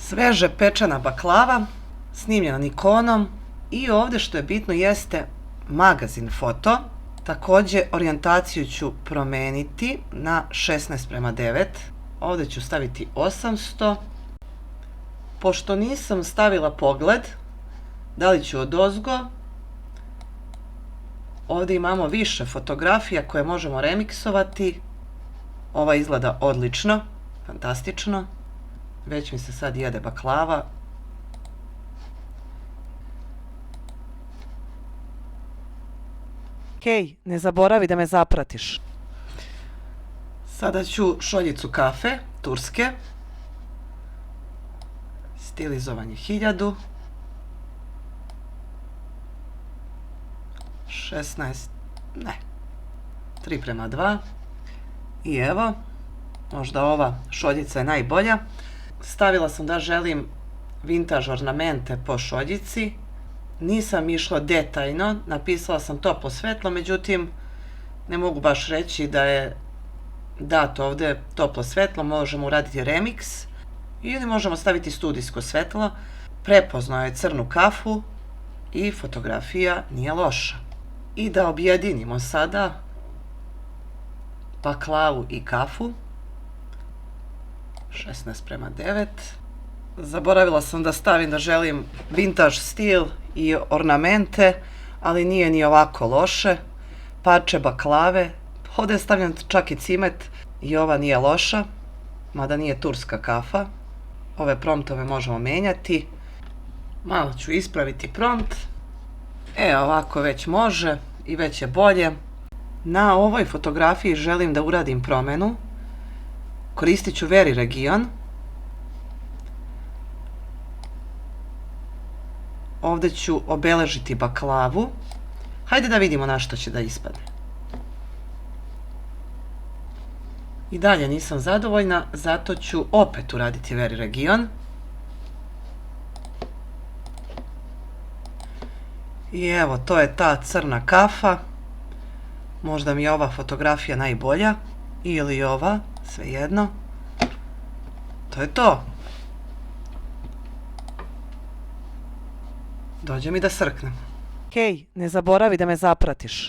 Sveže pečena baklava, snimljena Nikonom i ovdje što je bitno jeste magazin foto. Također orijentaciju ću promeniti na 16:9. Ovdje ću staviti 800. Pošto nisam stavila pogled, da li ću odozgo. Ovdje imamo više fotografija koje možemo remiksovati. Ova izgleda odlično, fantastično. Već mi se sad jede baklava. Hej, ne zaboravi da me zapratiš. Sada ću šoljicu kafe, turske. Stilizovan je 1000. 16, ne, 3:2. I evo, možda ova šoljica je najbolja. Stavila sam da želim vintage ornamente po šoljici. Nisam išla detaljno, napisala sam toplo svetlo, međutim ne mogu baš reći da je dato ovdje toplo svetlo, možemo uraditi remix ili možemo staviti studijsko svetlo. Prepoznao je crnu kafu i fotografija nije loša. I da objedinimo sada baklavu i kafu. 16:9. Zaboravila sam da stavim da želim vintage stil i ornamente, ali nije ni ovako loše. Parče baklave, ovdje je stavljen čak i cimet i ova nije loša, mada nije turska kafa. Ove promptove možemo menjati. Malo ću ispraviti prompt. Ovako već može i već je bolje. Na ovoj fotografiji želim da uradim promenu. Koristit ću Very region. Ovdje ću obeležiti baklavu. Hajde da vidimo na što će da ispadne. I dalje nisam zadovoljna, zato ću opet uraditi Very region. I evo, to je ta crna kafa. Možda mi je ova fotografija najbolja. Ili ova, svejedno. To je to. Dođe mi da srknem. Hej, ne zaboravi da me zapratiš.